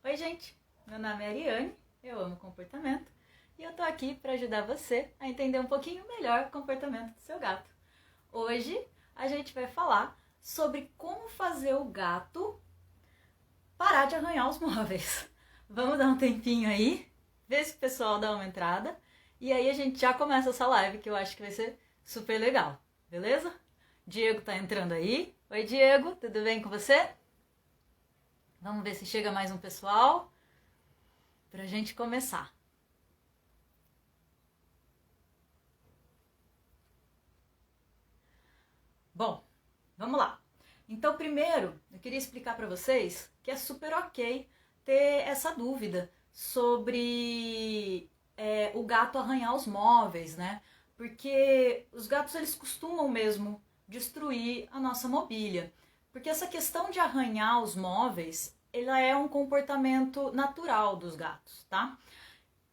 Oi, gente! Meu nome é Ariane, eu amo comportamento e eu tô aqui para ajudar você a entender um pouquinho melhor o comportamento do seu gato. Hoje a gente vai falar sobre como fazer o gato parar de arranhar os móveis. Vamos dar um tempinho aí, ver se o pessoal dá uma entrada e aí a gente já começa essa live que eu acho que vai ser super legal, beleza? Diego tá entrando aí. Oi, Diego, tudo bem com você? Vamos ver se chega mais um pessoal pra gente começar. Bom, vamos lá. Então, primeiro, eu queria explicar para vocês que é super ok ter essa dúvida sobre o gato arranhar os móveis, né? Porque os gatos eles costumam mesmo destruir a nossa mobília. Porque essa questão de arranhar os móveis, ela é um comportamento natural dos gatos, tá?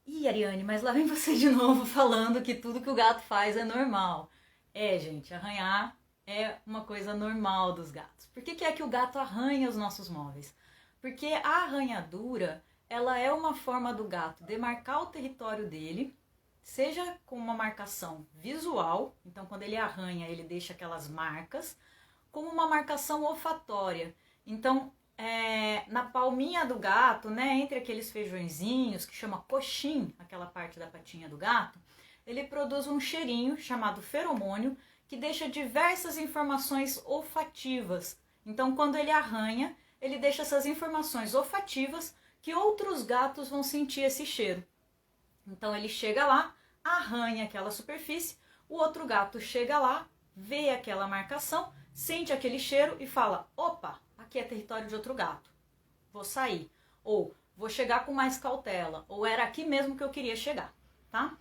Ih, Ariane, mas lá vem você de novo falando que tudo que o gato faz é normal. É, gente, arranhar é uma coisa normal dos gatos. Por que é que o gato arranha os nossos móveis? Porque a arranhadura, ela é uma forma do gato demarcar o território dele, seja com uma marcação visual, então quando ele arranha, ele deixa aquelas marcas, como uma marcação olfatória. Então, na palminha do gato, né, entre aqueles feijõezinhos, que chama coxim, aquela parte da patinha do gato, ele produz um cheirinho chamado feromônio, que deixa diversas informações olfativas. Então, quando ele arranha, ele deixa essas informações olfativas que outros gatos vão sentir esse cheiro. Então, ele chega lá, arranha aquela superfície, o outro gato chega lá, vê aquela marcação, sente aquele cheiro e fala: opa, aqui é território de outro gato, vou sair. Ou vou chegar com mais cautela. Ou era aqui mesmo que eu queria chegar, tá?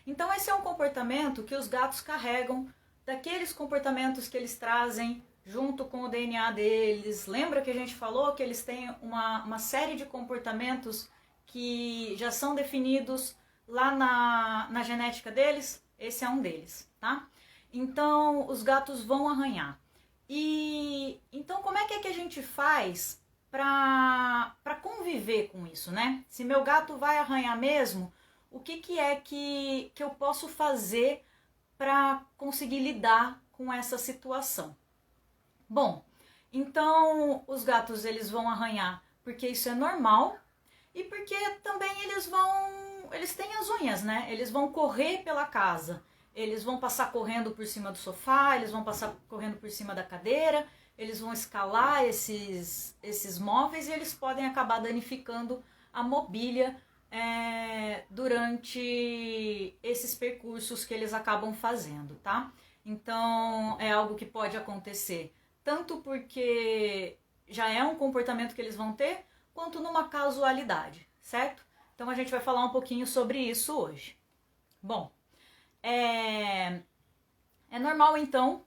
Então esse é um comportamento que os gatos carregam daqueles comportamentos que eles trazem junto com o DNA deles. Lembra que a gente falou que eles têm uma série de comportamentos que já são definidos lá na genética deles? Esse é um deles, tá? Então os gatos vão arranhar. E então como é que a gente faz para conviver com isso, né? Se meu gato vai arranhar mesmo, o que é que eu posso fazer para conseguir lidar com essa situação? Bom, então os gatos eles vão arranhar porque isso é normal e porque também eles têm as unhas, né? Eles vão correr pela casa. Eles vão passar correndo por cima do sofá, eles vão passar correndo por cima da cadeira, eles vão escalar esses móveis e eles podem acabar danificando a mobília durante esses percursos que eles acabam fazendo, tá? Então é algo que pode acontecer tanto porque já é um comportamento que eles vão ter, quanto numa casualidade, certo? Então a gente vai falar um pouquinho sobre isso hoje. Bom, é normal então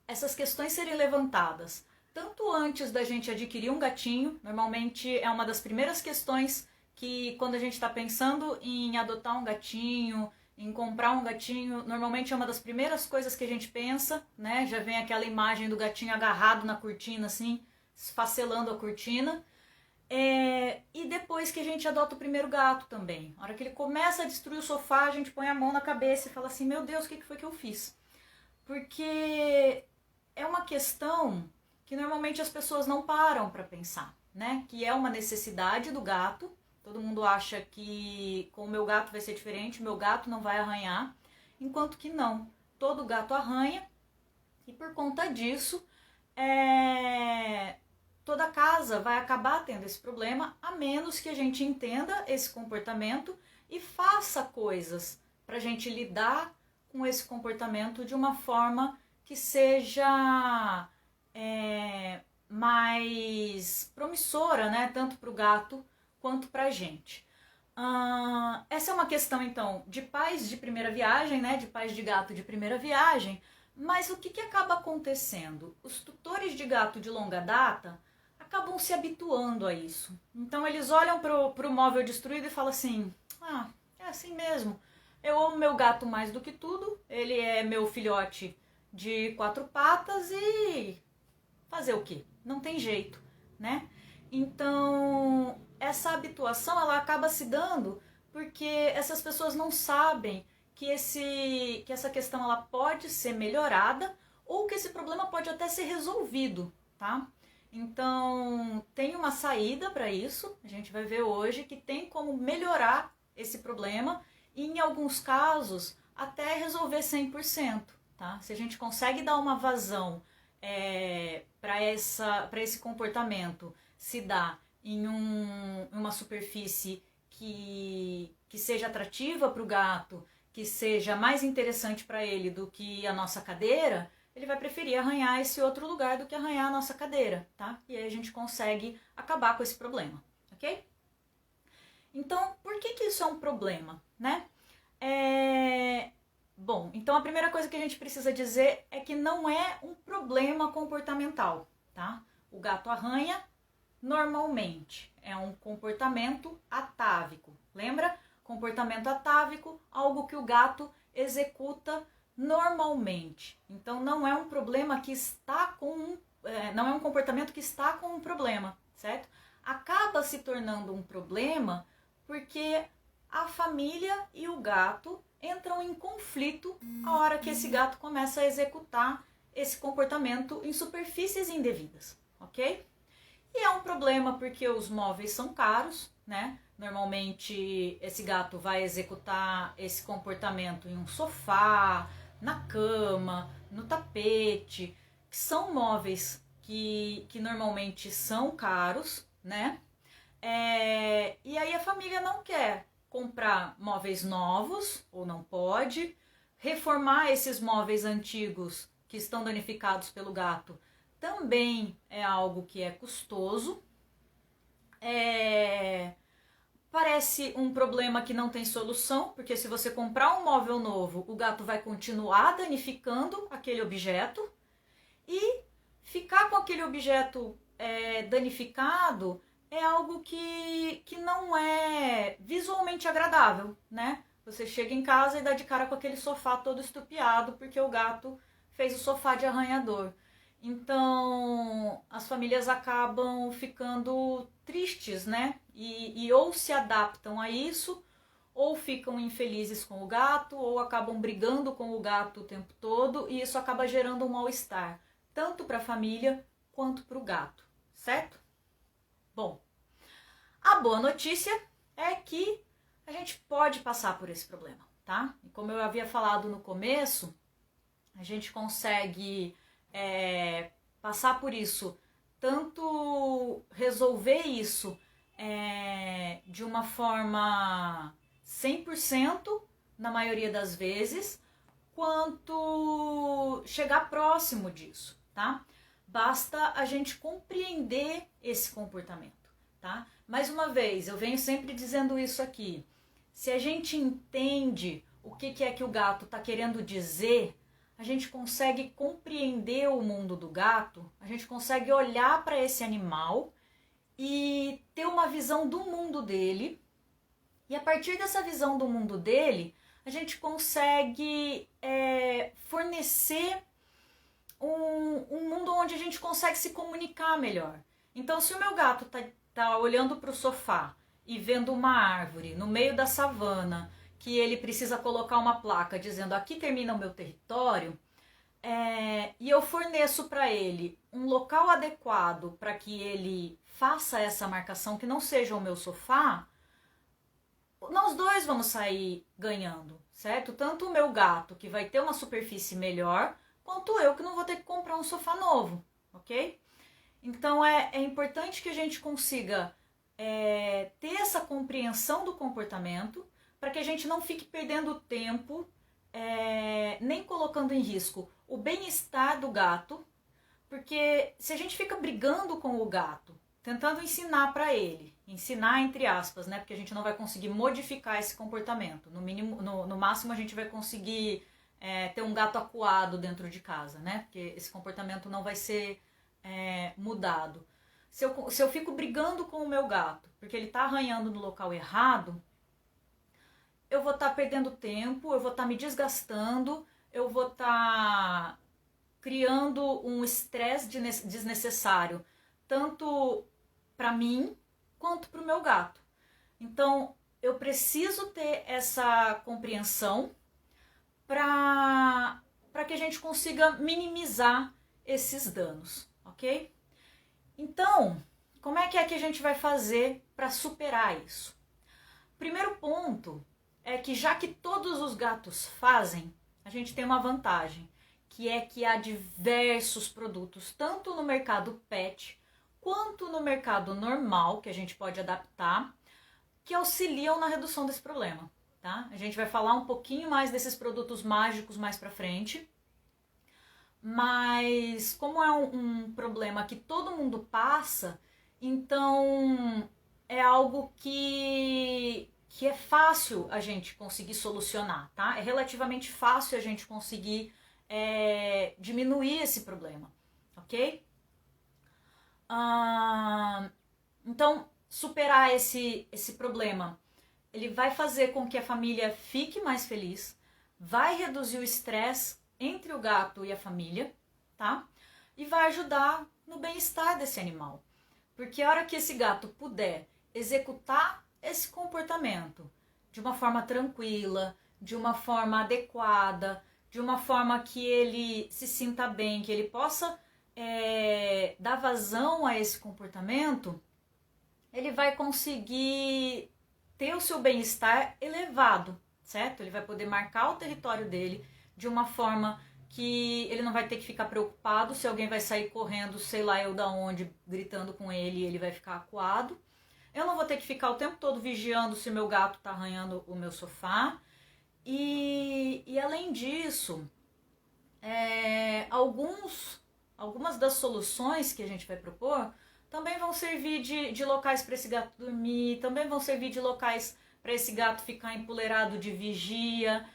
essas questões serem levantadas tanto antes da gente adquirir um gatinho. Normalmente é uma das primeiras questões que quando a gente está pensando em adotar um gatinho, em comprar um gatinho, normalmente é uma das primeiras coisas que a gente pensa, né? Já vem aquela imagem do gatinho agarrado na cortina assim, esfacelando a cortina. E depois que a gente adota o primeiro gato também. Na hora que ele começa a destruir o sofá, a gente põe a mão na cabeça e fala assim: meu Deus, o que foi que eu fiz? Porque é uma questão que normalmente as pessoas não param para pensar, né? Que é uma necessidade do gato. Todo mundo acha que com o meu gato vai ser diferente, o meu gato não vai arranhar, enquanto que não. Todo gato arranha e por conta disso toda casa vai acabar tendo esse problema, a menos que a gente entenda esse comportamento e faça coisas para a gente lidar com esse comportamento de uma forma que seja mais promissora, né? Tanto para o gato quanto para a gente. Essa é uma questão, então, de pais de primeira viagem, né? De pais de gato de primeira viagem. Mas o que acaba acontecendo? Os tutores de gato de longa data acabam se habituando a isso. Então eles olham para o móvel destruído e falam assim: ah, é assim mesmo. Eu amo meu gato mais do que tudo. Ele é meu filhote de 4 patas e fazer o quê? Não tem jeito, né? Então, essa habituação ela acaba se dando porque essas pessoas não sabem que essa questão ela pode ser melhorada ou que esse problema pode até ser resolvido, tá? Então, tem uma saída para isso, a gente vai ver hoje que tem como melhorar esse problema e, em alguns casos, até resolver 100%, tá? Se a gente consegue dar uma vazão para esse comportamento se dar em uma superfície que seja atrativa para o gato, que seja mais interessante para ele do que a nossa cadeira, ele vai preferir arranhar esse outro lugar do que arranhar a nossa cadeira, tá? E aí a gente consegue acabar com esse problema, ok? Então, por que isso é um problema, né? Bom, então a primeira coisa que a gente precisa dizer é que não é um problema comportamental, tá? O gato arranha normalmente, é um comportamento atávico. Lembra? Comportamento atávico, algo que o gato executa normalmente. Então não é um problema que está com não é um comportamento que está com um problema, certo? Acaba se tornando um problema porque a família e o gato entram em conflito a hora que esse gato começa a executar esse comportamento em superfícies indevidas, ok? E é um problema porque os móveis são caros, né? Normalmente esse gato vai executar esse comportamento em um sofá, na cama, no tapete, que são móveis que normalmente são caros, né? E aí a família não quer comprar móveis novos, ou não pode, reformar esses móveis antigos que estão danificados pelo gato também é algo que é custoso. Parece um problema que não tem solução, porque se você comprar um móvel novo, o gato vai continuar danificando aquele objeto e ficar com aquele objeto danificado é algo que não é visualmente agradável, né? Você chega em casa e dá de cara com aquele sofá todo estupiado porque o gato fez o sofá de arranhador. Então, as famílias acabam ficando tristes, né? E ou se adaptam a isso, ou ficam infelizes com o gato, ou acabam brigando com o gato o tempo todo, e isso acaba gerando um mal-estar, tanto para a família quanto para o gato, certo? Bom, a boa notícia é que a gente pode passar por esse problema, tá? E como eu havia falado no começo, a gente consegue passar por isso, tanto resolver isso de uma forma 100% na maioria das vezes, quanto chegar próximo disso, tá? Basta a gente compreender esse comportamento, tá? Mais uma vez, eu venho sempre dizendo isso aqui, se a gente entende o que é que o gato está querendo dizer, a gente consegue compreender o mundo do gato, a gente consegue olhar para esse animal e ter uma visão do mundo dele. E a partir dessa visão do mundo dele, a gente consegue fornecer um mundo onde a gente consegue se comunicar melhor. Então, se o meu gato tá olhando para o sofá e vendo uma árvore no meio da savana, que ele precisa colocar uma placa dizendo aqui termina o meu território, e eu forneço para ele um local adequado para que ele faça essa marcação que não seja o meu sofá, nós dois vamos sair ganhando, certo? Tanto o meu gato, que vai ter uma superfície melhor, quanto eu, que não vou ter que comprar um sofá novo, ok? Então é importante que a gente consiga ter essa compreensão do comportamento, para que a gente não fique perdendo tempo, nem colocando em risco o bem-estar do gato, porque se a gente fica brigando com o gato, tentando ensinar para ele, ensinar entre aspas, né, porque a gente não vai conseguir modificar esse comportamento, no máximo a gente vai conseguir ter um gato acuado dentro de casa, né, porque esse comportamento não vai ser mudado. Se eu fico brigando com o meu gato, porque ele está arranhando no local errado, eu vou estar perdendo tempo, eu vou estar me desgastando, eu vou estar criando um estresse desnecessário, tanto para mim quanto para o meu gato. Então, eu preciso ter essa compreensão para que a gente consiga minimizar esses danos, ok? Então, como é que a gente vai fazer para superar isso? Primeiro ponto é que, já que todos os gatos fazem, a gente tem uma vantagem, que é que há diversos produtos, tanto no mercado pet quanto no mercado normal, que a gente pode adaptar, que auxiliam na redução desse problema, tá? A gente vai falar um pouquinho mais desses produtos mágicos mais pra frente, mas como é um problema que todo mundo passa, então é algo que é fácil a gente conseguir solucionar, tá? É relativamente fácil a gente conseguir diminuir esse problema, ok? Então, superar esse problema, ele vai fazer com que a família fique mais feliz, vai reduzir o estresse entre o gato e a família, tá? E vai ajudar no bem-estar desse animal. Porque a hora que esse gato puder executar esse comportamento de uma forma tranquila, de uma forma adequada, de uma forma que ele se sinta bem, que ele possa dar vazão a esse comportamento, ele vai conseguir ter o seu bem-estar elevado, certo? Ele vai poder marcar o território dele de uma forma que ele não vai ter que ficar preocupado se alguém vai sair correndo, sei lá eu da onde, gritando com ele, e ele vai ficar acuado. Eu não vou ter que ficar o tempo todo vigiando se meu gato está arranhando o meu sofá. E além disso, algumas das soluções que a gente vai propor também vão servir de locais para esse gato dormir, também vão servir de locais para esse gato ficar empoleirado de vigia,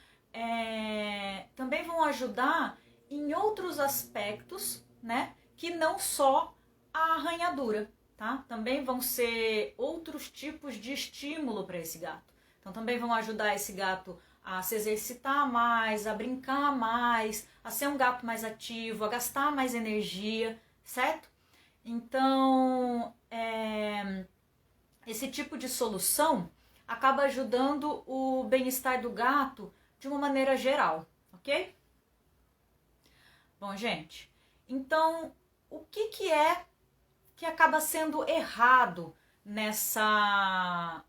também vão ajudar em outros aspectos, né, que não só a arranhadura, tá? Também vão ser outros tipos de estímulo para esse gato. Então também vão ajudar esse gato a se exercitar mais, a brincar mais, a ser um gato mais ativo, a gastar mais energia, certo? Então, esse tipo de solução acaba ajudando o bem-estar do gato de uma maneira geral, ok? Bom, gente, então o que é que acaba sendo errado nessa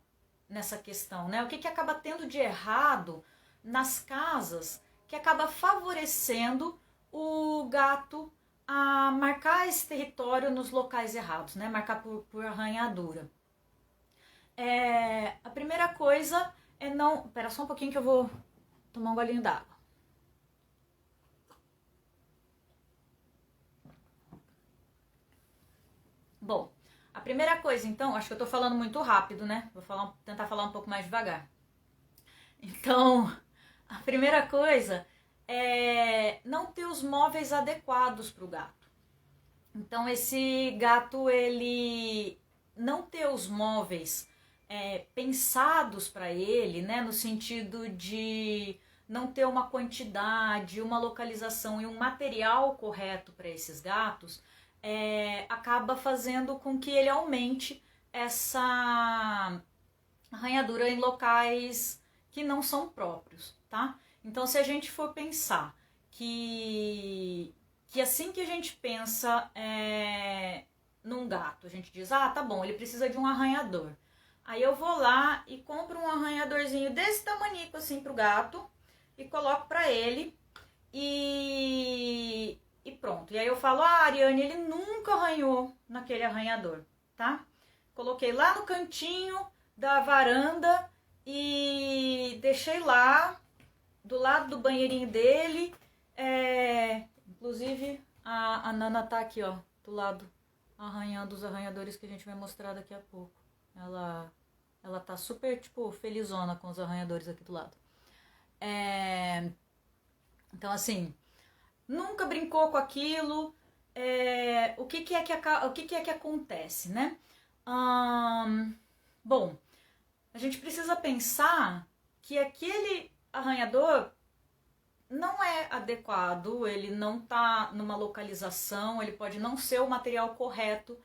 questão, né? O que acaba tendo de errado nas casas que acaba favorecendo o gato a marcar esse território nos locais errados, né? Marcar por arranhadura. A primeira coisa é não... Espera só um pouquinho que eu vou tomar um golinho d'água. Bom, a primeira coisa, então, acho que eu tô falando muito rápido, né? Vou tentar falar um pouco mais devagar. Então, a primeira coisa é não ter os móveis adequados para o gato. Então, esse gato, ele não ter os móveis pensados para ele, né? No sentido de não ter uma quantidade, uma localização e um material correto para esses gatos, acaba fazendo com que ele aumente essa arranhadura em locais que não são próprios, tá? Então, se a gente for pensar que assim que a gente pensa num gato, a gente diz, tá bom, ele precisa de um arranhador. Aí eu vou lá e compro um arranhadorzinho desse tamanico assim pro gato e coloco pra ele e pronto. E aí eu falo, Ariane, ele nunca arranhou naquele arranhador, tá? Coloquei lá no cantinho da varanda e deixei lá do lado do banheirinho dele. Inclusive a Nana tá aqui, ó, do lado, arranhando os arranhadores que a gente vai mostrar daqui a pouco. Ela tá super, tipo, felizona com os arranhadores aqui do lado. Então, assim, nunca brincou com aquilo. O que é que acontece, né? Bom, a gente precisa pensar que aquele arranhador não é adequado, ele não está numa localização, ele pode não ser o material correto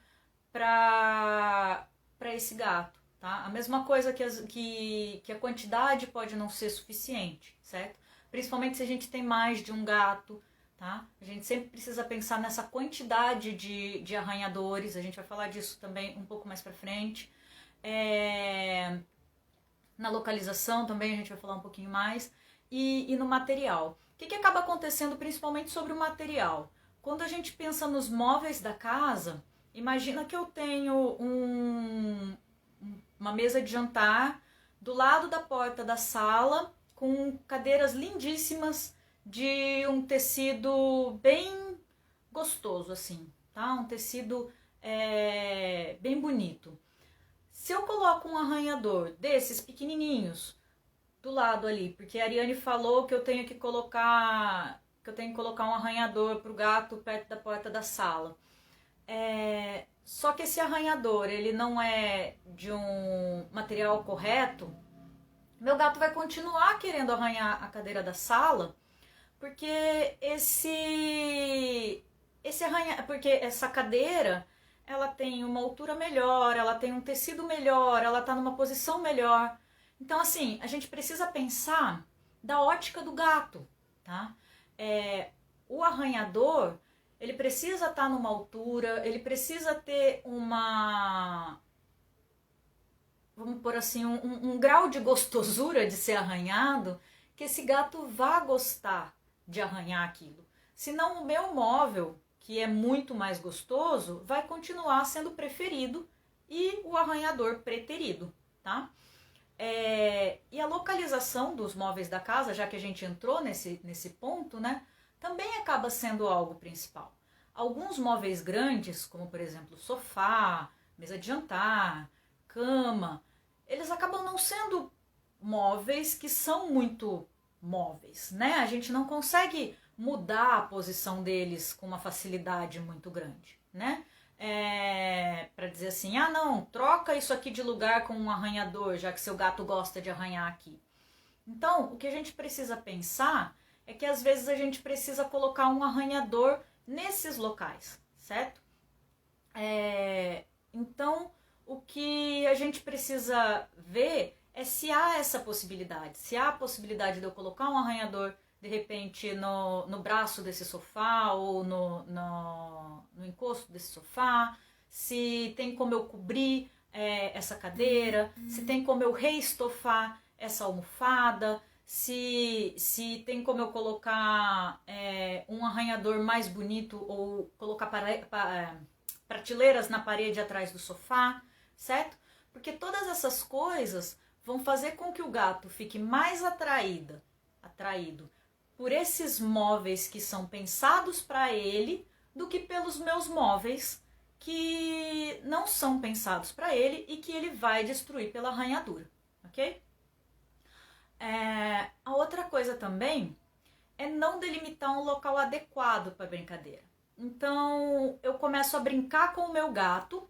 para esse gato, tá? A mesma coisa que a quantidade pode não ser suficiente, certo? Principalmente se a gente tem mais de um gato, tá? A gente sempre precisa pensar nessa quantidade de arranhadores, a gente vai falar disso também um pouco mais pra frente. Na localização também a gente vai falar um pouquinho mais. E no material. O que acaba acontecendo principalmente sobre o material? Quando a gente pensa nos móveis da casa, imagina que eu tenho uma mesa de jantar do lado da porta da sala, com cadeiras lindíssimas de um tecido bem gostoso, assim, tá? Um tecido bem bonito. Se eu coloco um arranhador desses pequenininhos do lado ali, porque a Ariane falou que eu tenho que colocar um arranhador pro gato perto da porta da sala. Só que esse arranhador, ele não é de um material correto, meu gato vai continuar querendo arranhar a cadeira da sala, porque porque essa cadeira, ela tem uma altura melhor, ela tem um tecido melhor, ela tá numa posição melhor. Então, assim, a gente precisa pensar da ótica do gato, tá? O arranhador, ele precisa estar numa altura, ele precisa ter vamos por assim, um grau de gostosura de ser arranhado, que esse gato vá gostar de arranhar aquilo. Senão o meu móvel, que é muito mais gostoso, vai continuar sendo preferido e o arranhador preterido, tá? E a localização dos móveis da casa, já que a gente entrou nesse ponto, né, também acaba sendo algo principal. Alguns móveis grandes, como por exemplo sofá, mesa de jantar, cama, eles acabam não sendo móveis que são muito móveis, né? A gente não consegue mudar a posição deles com uma facilidade muito grande, né? Para dizer assim, não, troca isso aqui de lugar com um arranhador, já que seu gato gosta de arranhar aqui. Então, o que a gente precisa pensar é que às vezes a gente precisa colocar um arranhador nesses locais, certo? Então, o que a gente precisa ver é se há essa possibilidade, se há a possibilidade de eu colocar um arranhador de repente no braço desse sofá ou no encosto desse sofá, se tem como eu cobrir essa cadeira, se tem como eu reestofar essa almofada, se tem como eu colocar um arranhador mais bonito ou colocar prateleiras na parede atrás do sofá, certo? Porque todas essas coisas vão fazer com que o gato fique mais atraído por esses móveis que são pensados para ele do que pelos meus móveis que não são pensados para ele e que ele vai destruir pela arranhadura, ok? A outra coisa também é não delimitar um local adequado para brincadeira. Então eu começo a brincar com o meu gato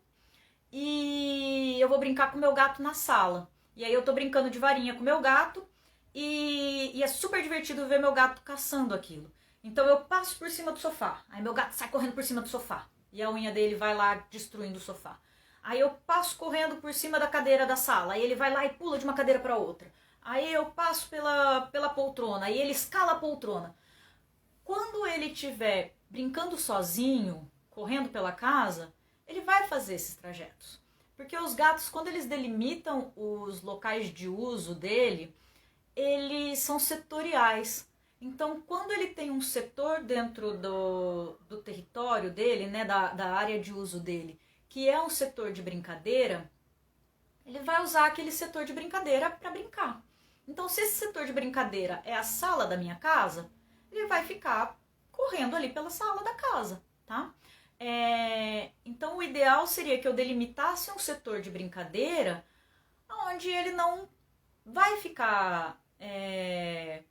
e eu vou brincar com o meu gato na sala. E aí eu tô brincando de varinha com o meu gato e é super divertido ver meu gato caçando aquilo. Então eu passo por cima do sofá, aí meu gato sai correndo por cima do sofá e a unha dele vai lá destruindo o sofá. Aí eu passo correndo por cima da cadeira da sala, aí ele vai lá e pula de uma cadeira para outra. Aí eu passo pela poltrona, aí ele escala a poltrona. Quando ele estiver brincando sozinho, correndo pela casa, ele vai fazer esses trajetos. Porque os gatos, quando eles delimitam os locais de uso dele, eles são setoriais. Então, quando ele tem um setor dentro do território dele, né, da área de uso dele, que é um setor de brincadeira, ele vai usar aquele setor de brincadeira para brincar. Então, se esse setor de brincadeira é a sala da minha casa, ele vai ficar correndo ali pela sala da casa, tá? Então, o ideal seria que eu delimitasse um setor de brincadeira onde ele não vai ficar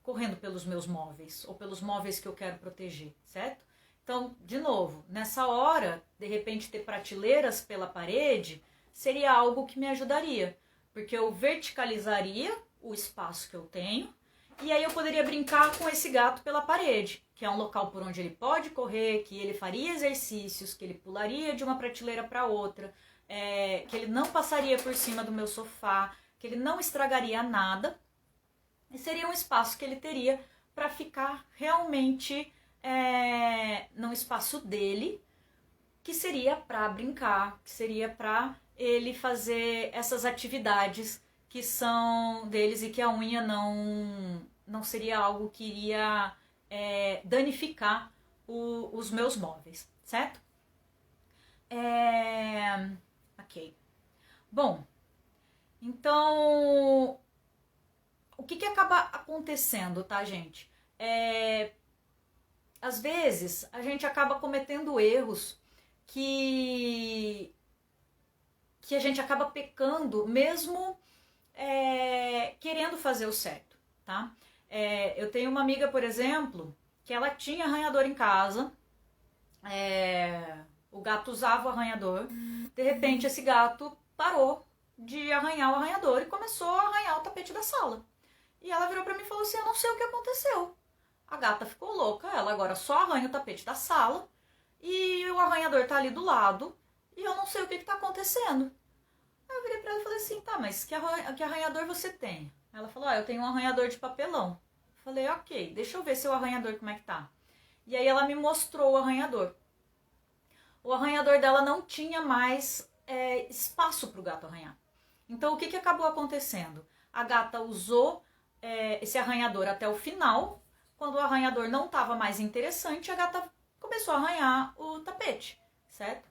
correndo pelos meus móveis ou pelos móveis que eu quero proteger, certo? Então, de novo, nessa hora, de repente ter prateleiras pela parede seria algo que me ajudaria, porque eu verticalizaria o espaço que eu tenho e aí eu poderia brincar com esse gato pela parede, que é um local por onde ele pode correr, que ele faria exercícios, que ele pularia de uma prateleira para outra, que ele não passaria por cima do meu sofá, que ele não estragaria nada. E seria um espaço que ele teria para ficar realmente no espaço dele, que seria para brincar, que seria para ele fazer essas atividades que são deles e que a unha não seria algo que iria danificar os meus móveis, certo? Ok. Bom, então, o que acaba acontecendo, tá, gente? Às vezes, a gente acaba cometendo erros que a gente acaba pecando, mesmo querendo fazer o certo, tá? Eu tenho uma amiga, por exemplo, que ela tinha arranhador em casa, o gato usava o arranhador, de repente esse gato parou de arranhar o arranhador e começou a arranhar o tapete da sala. E ela virou pra mim e falou assim, eu não sei o que aconteceu. A gata ficou louca, ela agora só arranha o tapete da sala e o arranhador tá ali do lado e eu não sei o que tá acontecendo. Aí eu virei pra ela e falei assim, tá, mas que arranhador você tem? Ela falou, eu tenho um arranhador de papelão. Eu falei, ok, deixa eu ver seu arranhador como é que tá. E aí ela me mostrou o arranhador. O arranhador dela não tinha mais espaço pro gato arranhar. Então o que acabou acontecendo? A gata usou esse arranhador até o final. Quando o arranhador não estava mais interessante, a gata começou a arranhar o tapete, certo?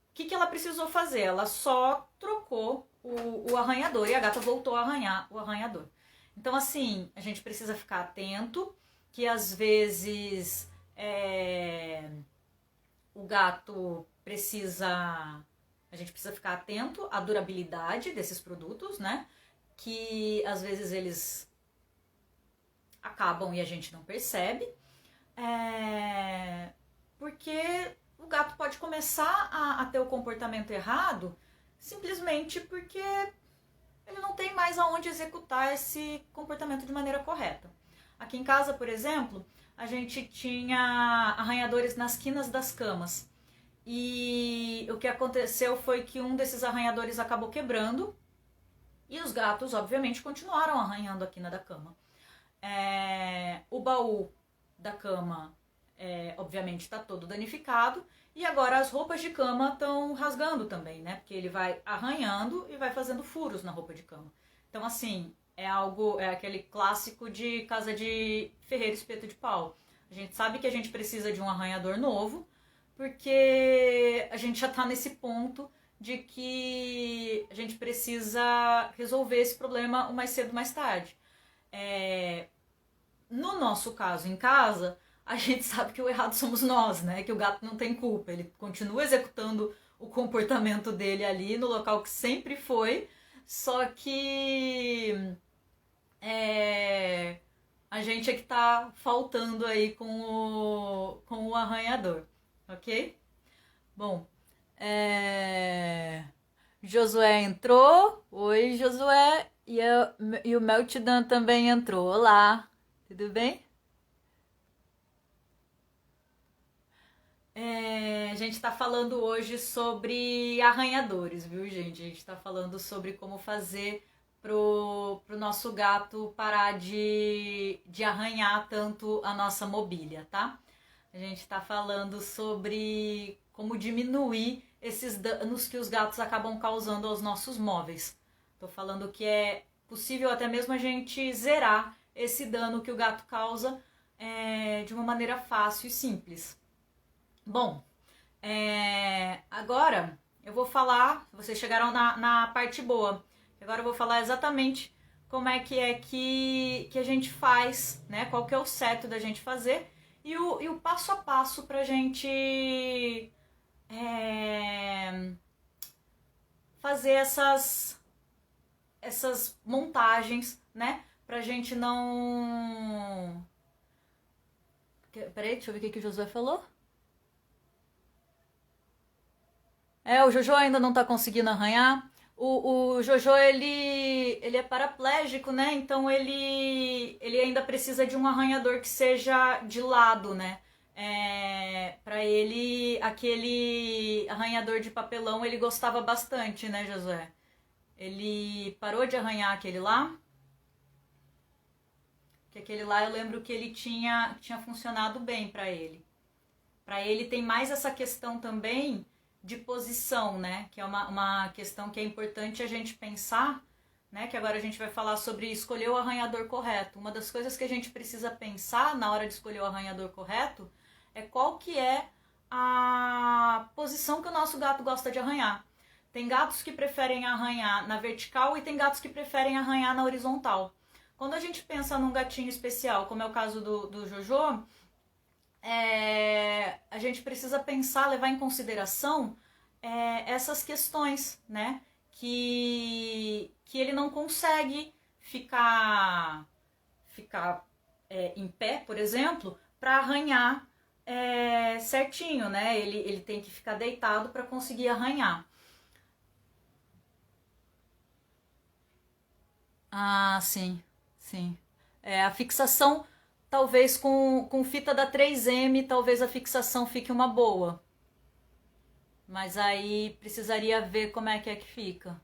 O que ela precisou fazer? Ela só trocou o arranhador e a gata voltou a arranhar o arranhador. Então, assim, a gente precisa ficar atento, que às vezes o gato precisa... A gente precisa ficar atento à durabilidade desses produtos, né? Que às vezes eles acabam e a gente não percebe. Porque o gato pode começar a ter o comportamento errado simplesmente porque ele não tem mais aonde executar esse comportamento de maneira correta. Aqui em casa, por exemplo, a gente tinha arranhadores nas quinas das camas. E o que aconteceu foi que um desses arranhadores acabou quebrando e os gatos, obviamente, continuaram arranhando a quina da cama. O baú da cama, obviamente, está todo danificado e agora as roupas de cama estão rasgando também, né? Porque ele vai arranhando e vai fazendo furos na roupa de cama. Então, assim, é aquele clássico de casa de ferreiro espeto de pau. A gente sabe que a gente precisa de um arranhador novo, porque a gente já está nesse ponto de que a gente precisa resolver esse problema o mais cedo ou mais tarde. No nosso caso, em casa, a gente sabe que o errado somos nós, né? Que o gato não tem culpa, ele continua executando o comportamento dele ali no local que sempre foi, só que a gente é que tá faltando aí com o arranhador, ok? Bom, Josué entrou. Oi, Josué. E o Meltdan também entrou. Olá, tudo bem? A gente tá falando hoje sobre arranhadores, viu, gente? A gente tá falando sobre como fazer pro nosso gato parar de arranhar tanto a nossa mobília, tá? A gente tá falando sobre como diminuir esses danos que os gatos acabam causando aos nossos móveis. Tô falando que é possível até mesmo a gente zerar esse dano que o gato causa de uma maneira fácil e simples. Bom, agora eu vou falar, vocês chegaram na parte boa, agora eu vou falar exatamente como é que a gente faz, né? Qual que é o certo da gente fazer e o passo a passo pra gente fazer essas montagens, né? Pra gente não... Peraí, deixa eu ver o que o Josué falou. O Jojo ainda não tá conseguindo arranhar. O Jojo, ele é paraplégico, né? Então ele ainda precisa de um arranhador que seja de lado, né? Para ele, aquele arranhador de papelão, ele gostava bastante, né, Josué? Ele parou de arranhar aquele lá, que aquele lá eu lembro que ele tinha funcionado bem para ele. Para ele tem mais essa questão também de posição, né? Que é uma questão que é importante a gente pensar, né? Que agora a gente vai falar sobre escolher o arranhador correto. Uma das coisas que a gente precisa pensar na hora de escolher o arranhador correto é qual que é a posição que o nosso gato gosta de arranhar. Tem gatos que preferem arranhar na vertical e tem gatos que preferem arranhar na horizontal. Quando a gente pensa num gatinho especial, como é o caso do Jojo, a gente precisa pensar, levar em consideração essas questões, né? Que ele não consegue ficar em pé, por exemplo, para arranhar certinho, né? Ele tem que ficar deitado para conseguir arranhar. Ah, sim, sim. A fixação, talvez com fita da 3M, talvez a fixação fique uma boa. Mas aí precisaria ver como é que fica.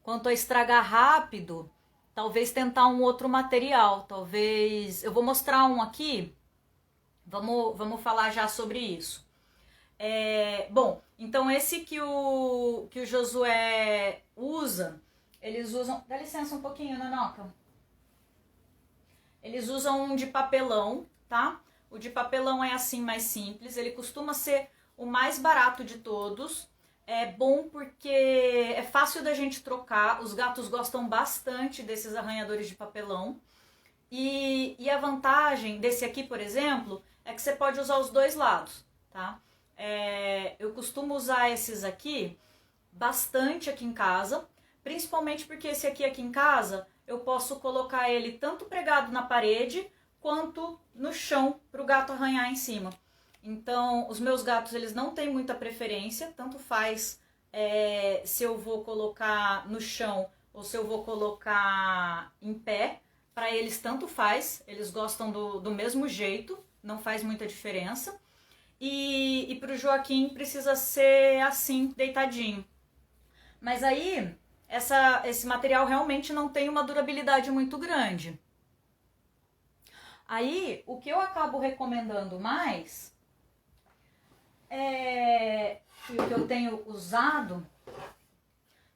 Quanto a estragar rápido, talvez tentar um outro material. Talvez. Eu vou mostrar um aqui. Vamos falar já sobre isso. Bom, então esse que o Josué usa, eles usam. Dá licença um pouquinho, Nanoca. Eles usam um de papelão, tá? O de papelão é assim mais simples. Ele costuma ser o mais barato de todos. É bom porque é fácil da gente trocar. Os gatos gostam bastante desses arranhadores de papelão. E a vantagem desse aqui, por exemplo, é que você pode usar os dois lados, tá? Eu costumo usar esses aqui bastante aqui em casa, principalmente porque esse aqui em casa eu posso colocar ele tanto pregado na parede quanto no chão para o gato arranhar em cima. Então, os meus gatos, eles não têm muita preferência, tanto faz se eu vou colocar no chão ou se eu vou colocar em pé. Para eles, tanto faz, eles gostam do mesmo jeito, não faz muita diferença. E para o Joaquim precisa ser assim, deitadinho. Mas aí, esse material realmente não tem uma durabilidade muito grande. Aí, o que eu acabo recomendando mais e o que eu tenho usado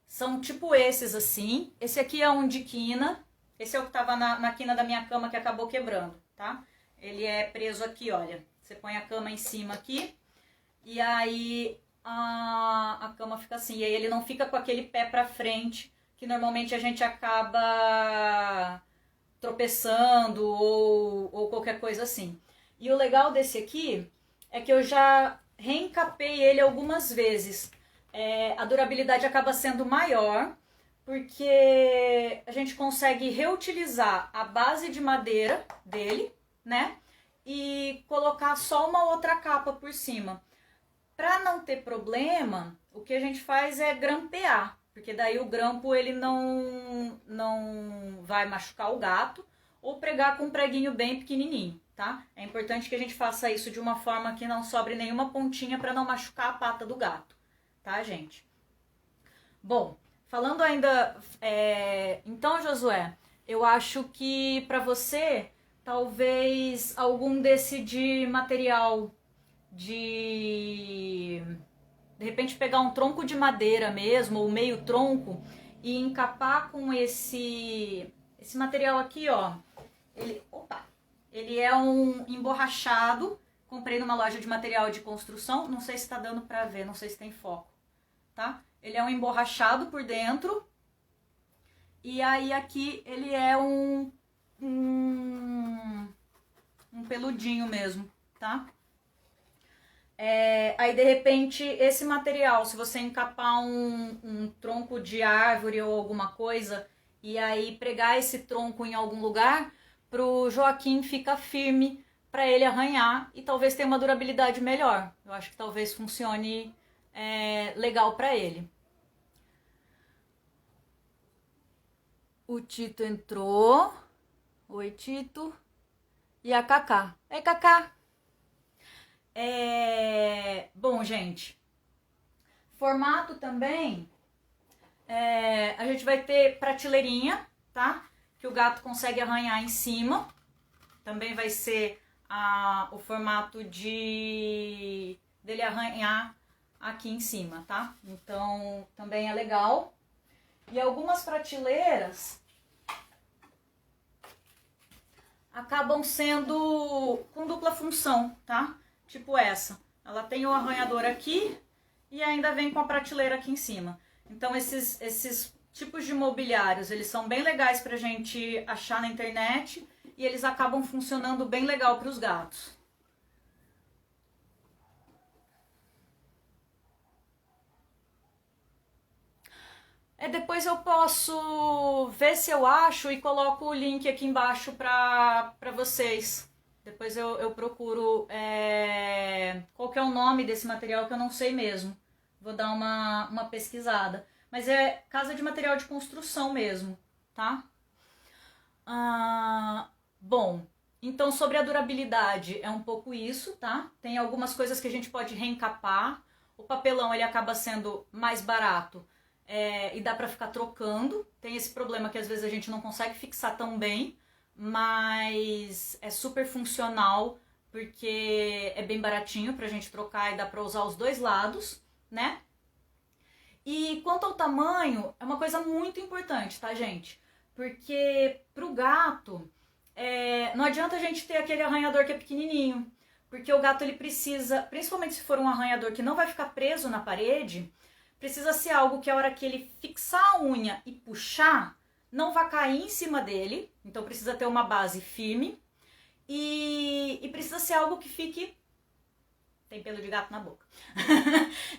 são tipo esses assim. Esse aqui é um de quina. Esse é o que tava na quina da minha cama que acabou quebrando, tá? Ele é preso aqui, olha. Você põe a cama em cima aqui e aí a cama fica assim. E aí ele não fica com aquele pé pra frente que normalmente a gente acaba tropeçando ou qualquer coisa assim. E o legal desse aqui é que eu já reencapei ele algumas vezes. A durabilidade acaba sendo maior, porque a gente consegue reutilizar a base de madeira dele, né? E colocar só uma outra capa por cima. Para não ter problema, o que a gente faz é grampear, porque daí o grampo ele não vai machucar o gato, ou pregar com um preguinho bem pequenininho, tá? É importante que a gente faça isso de uma forma que não sobre nenhuma pontinha para não machucar a pata do gato, tá, gente? Bom, falando ainda, então, Josué, eu acho que para você, talvez algum desse de material de repente pegar um tronco de madeira mesmo, ou meio tronco, e encapar com esse material aqui, ó. Ele é um emborrachado, comprei numa loja de material de construção, não sei se tá dando pra ver, não sei se tem foco, tá? Ele é um emborrachado por dentro, e aí aqui ele é um peludinho mesmo, tá? Aí de repente esse material, se você encapar um tronco de árvore ou alguma coisa e aí pregar esse tronco em algum lugar, pro Joaquim fica firme para ele arranhar e talvez tenha uma durabilidade melhor. Eu acho que talvez funcione legal para ele. O Tito entrou. Oi, Tito. E a Cacá. Ei, Cacá. Bom, gente. Formato também. A gente vai ter prateleirinha, tá? Que o gato consegue arranhar em cima. Também vai ser o formato dele arranhar aqui em cima, tá? Então, também é legal. E algumas prateleiras acabam sendo com dupla função, tá? Tipo essa. Ela tem o arranhador aqui e ainda vem com a prateleira aqui em cima. Então, esses tipos de mobiliários, eles são bem legais pra gente achar na internet e eles acabam funcionando bem legal para os gatos. Depois eu posso ver se eu acho e coloco o link aqui embaixo para vocês. Depois eu procuro qual que é o nome desse material que eu não sei mesmo. Vou dar uma pesquisada. Mas é casa de material de construção mesmo, tá? Bom, então sobre a durabilidade é um pouco isso, tá? Tem algumas coisas que a gente pode reencapar. O papelão ele acaba sendo mais barato e dá pra ficar trocando. Tem esse problema que às vezes a gente não consegue fixar tão bem, mas é super funcional porque é bem baratinho pra gente trocar e dá pra usar os dois lados, né? E quanto ao tamanho, é uma coisa muito importante, tá, gente? Porque pro gato, não adianta a gente ter aquele arranhador que é pequenininho, porque o gato ele precisa, principalmente se for um arranhador que não vai ficar preso na parede, precisa ser algo que a hora que ele fixar a unha e puxar, não vai cair em cima dele, então precisa ter uma base firme e precisa ser algo que fique... Tem pelo de gato na boca.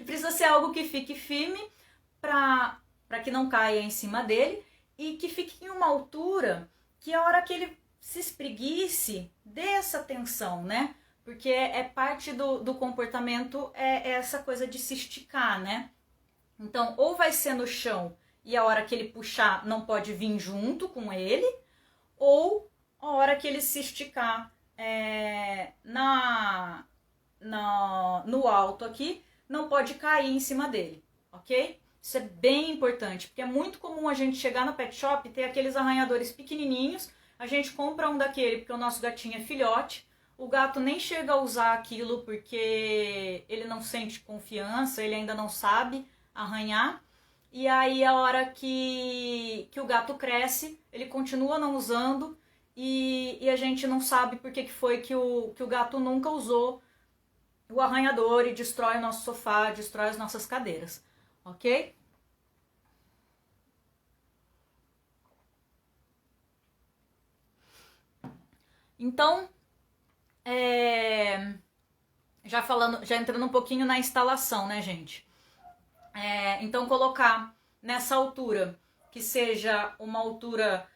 Precisa ser algo que fique firme para que não caia em cima dele e que fique em uma altura que a hora que ele se espreguice, dê essa tensão, né? Porque parte do comportamento essa coisa de se esticar, né? Então, ou vai ser no chão e a hora que ele puxar não pode vir junto com ele, ou a hora que ele se esticar no alto aqui, não pode cair em cima dele, ok? Isso é bem importante, porque é muito comum a gente chegar no pet shop e ter aqueles arranhadores pequenininhos, a gente compra um daquele porque o nosso gatinho é filhote, o gato nem chega a usar aquilo porque ele não sente confiança, ele ainda não sabe arranhar, e aí a hora que o gato cresce, ele continua não usando e a gente não sabe por que foi que o gato nunca usou o arranhador e destrói o nosso sofá, destrói as nossas cadeiras, ok? Então, já entrando um pouquinho na instalação, né, gente? Então, colocar nessa altura, que seja uma altura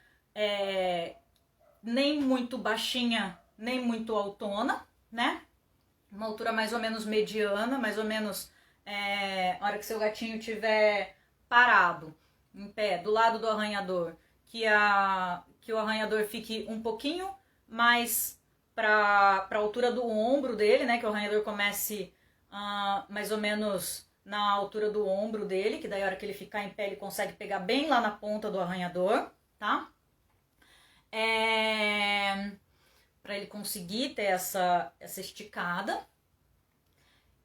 nem muito baixinha, nem muito altona, né? Uma altura mais ou menos mediana, mais ou menos a hora que seu gatinho estiver parado, em pé, do lado do arranhador, que o arranhador fique um pouquinho mais para a altura do ombro dele, né? Que o arranhador comece mais ou menos na altura do ombro dele, que daí a hora que ele ficar em pé ele consegue pegar bem lá na ponta do arranhador, tá? Para ele conseguir ter essa esticada.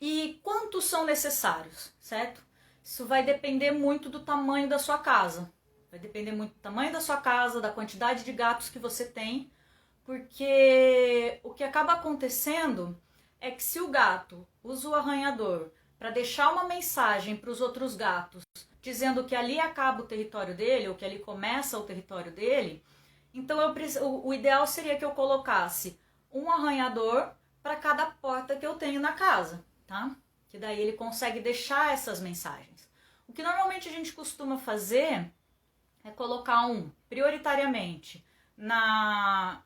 E quantos são necessários, certo? Isso vai depender muito do tamanho da sua casa. Vai depender muito do tamanho da sua casa, da quantidade de gatos que você tem, porque o que acaba acontecendo é que se o gato usa o arranhador para deixar uma mensagem para os outros gatos, dizendo que ali acaba o território dele, ou que ali começa o território dele, então o ideal seria que eu colocasse um arranhador para cada porta que eu tenho na casa, tá? Que daí ele consegue deixar essas mensagens. O que normalmente a gente costuma fazer é colocar prioritariamente, na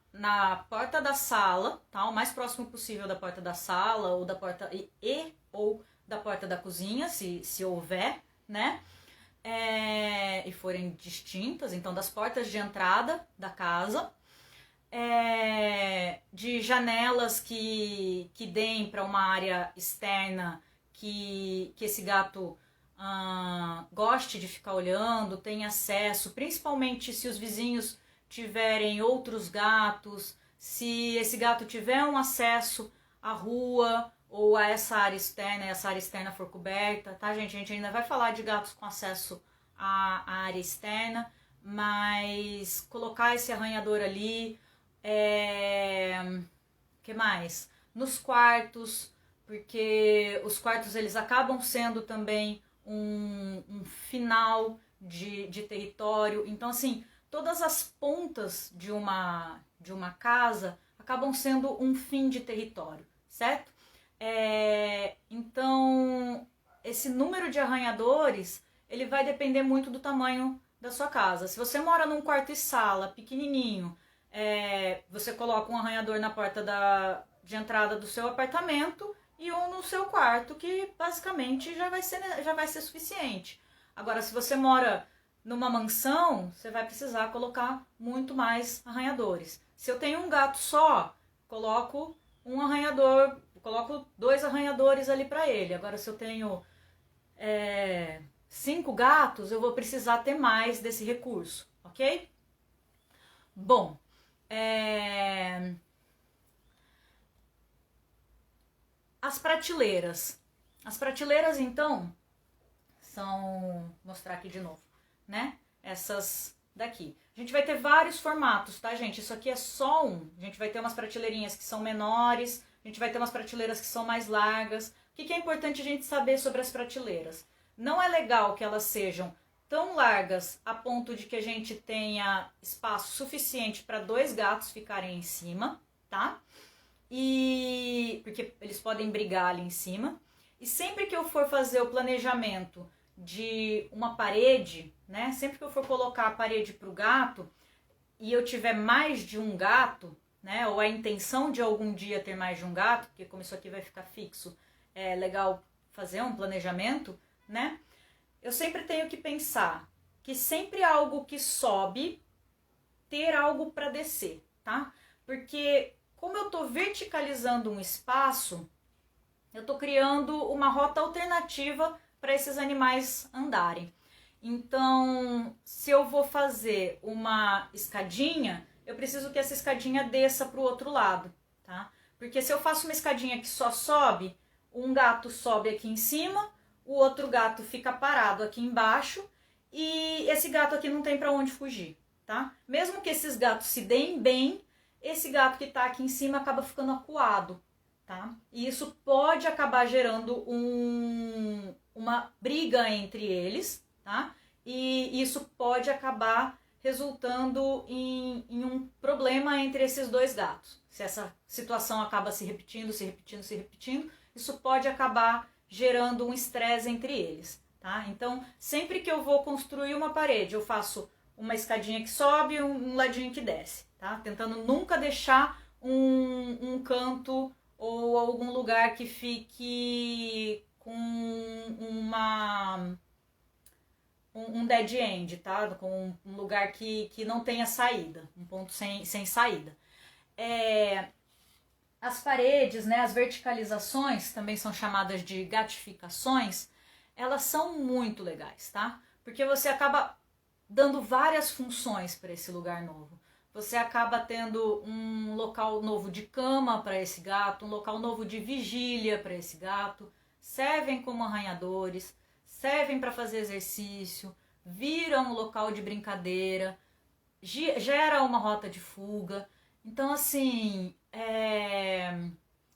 porta da sala, tá? O mais próximo possível da porta da sala, ou da porta ou da porta da cozinha, se houver, né? e forem distintas, então das portas de entrada da casa, de janelas que deem para uma área externa que esse gato goste de ficar olhando, tenha acesso, principalmente se os vizinhos tiverem outros gatos, se esse gato tiver um acesso à rua ou a essa área externa e essa área externa for coberta, tá, gente? A gente ainda vai falar de gatos com acesso à área externa, mas colocar esse arranhador ali, que mais? Nos quartos, porque os quartos eles acabam sendo também um final de território. Então, assim, todas as pontas de uma casa acabam sendo um fim de território, certo? Então, esse número de arranhadores, ele vai depender muito do tamanho da sua casa. Se você mora num quarto e sala pequenininho, você coloca um arranhador na porta de entrada do seu apartamento e um no seu quarto, que basicamente já vai ser suficiente. Agora, se você mora numa mansão, você vai precisar colocar muito mais arranhadores. Se eu tenho um gato só, coloco um arranhador, coloco 2 arranhadores ali para ele. Agora, se eu tenho 5 gatos, eu vou precisar ter mais desse recurso, ok? Bom, as prateleiras. As prateleiras, então, são... Vou mostrar aqui de novo, né? Essas daqui. A gente vai ter vários formatos, tá, gente? Isso aqui é só um. A gente vai ter umas prateleirinhas que são menores, a gente vai ter umas prateleiras que são mais largas. O que é importante a gente saber sobre as prateleiras? Não é legal que elas sejam tão largas a ponto de que a gente tenha espaço suficiente para 2 gatos ficarem em cima, tá? Porque eles podem brigar ali em cima. E sempre que eu for fazer o planejamento de uma parede, né? Sempre que eu for colocar a parede para o gato e eu tiver mais de um gato, né? Ou a intenção de algum dia ter mais de um gato, porque como isso aqui vai ficar fixo, é legal fazer um planejamento, né? Eu sempre tenho que pensar que sempre algo que sobe ter algo para descer, tá? Porque como eu estou verticalizando um espaço, eu estou criando uma rota alternativa para esses animais andarem. Então, se eu vou fazer uma escadinha, eu preciso que essa escadinha desça para o outro lado, tá? Porque se eu faço uma escadinha que só sobe, um gato sobe aqui em cima, o outro gato fica parado aqui embaixo e esse gato aqui não tem para onde fugir, tá? Mesmo que esses gatos se deem bem, esse gato que está aqui em cima acaba ficando acuado, tá? E isso pode acabar gerando uma briga entre eles, tá? E isso pode acabar resultando em um problema entre esses 2 gatos. Se essa situação acaba se repetindo, isso pode acabar gerando um estresse entre eles, tá? Então, sempre que eu vou construir uma parede, eu faço uma escadinha que sobe e um ladinho que desce, tá? Tentando nunca deixar um canto ou algum lugar que fique com um dead end, tá? Com um lugar que não tenha saída, um ponto sem saída. As paredes, né, as verticalizações, também são chamadas de gatificações, elas são muito legais, tá? Porque você acaba dando várias funções para esse lugar novo. Você acaba tendo um local novo de cama para esse gato, um local novo de vigília para esse gato, servem como arranhadores, servem para fazer exercício, viram um local de brincadeira, gera uma rota de fuga. Então, assim,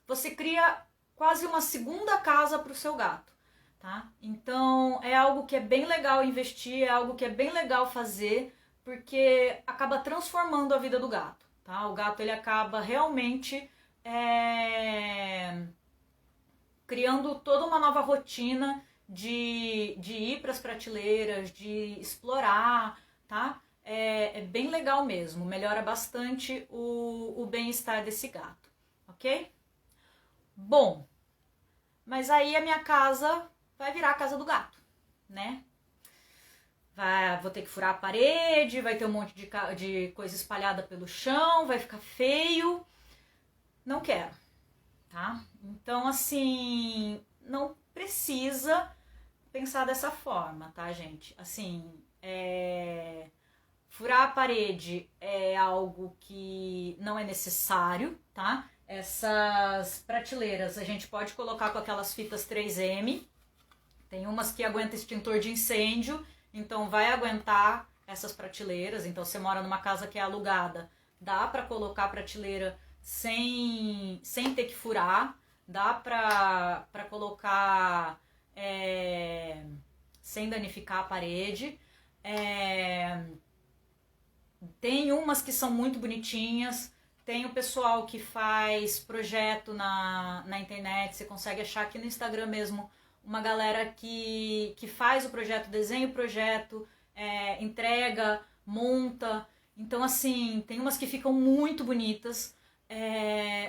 você cria quase uma segunda casa para o seu gato, tá? Então, é algo que é bem legal investir, é algo que é bem legal fazer, porque acaba transformando a vida do gato, tá? O gato, ele acaba realmente criando toda uma nova rotina de ir para as prateleiras, de explorar, tá? É bem legal mesmo, melhora bastante o bem-estar desse gato, ok? Bom, mas aí a minha casa vai virar a casa do gato, né? vou ter que furar a parede, vai ter um monte de coisa espalhada pelo chão, vai ficar feio. Não quero, tá? Então, assim, não precisa pensar dessa forma, tá, gente? Assim, furar a parede é algo que não é necessário, tá? Essas prateleiras a gente pode colocar com aquelas fitas 3M. Tem umas que aguentam extintor de incêndio, então vai aguentar essas prateleiras. Então, você mora numa casa que é alugada, dá para colocar a prateleira sem ter que furar, dá para colocar sem danificar a parede. Tem umas que são muito bonitinhas, tem o pessoal que faz projeto na internet, você consegue achar aqui no Instagram mesmo uma galera que faz o projeto, desenha o projeto, entrega, monta. Então, assim, tem umas que ficam muito bonitas.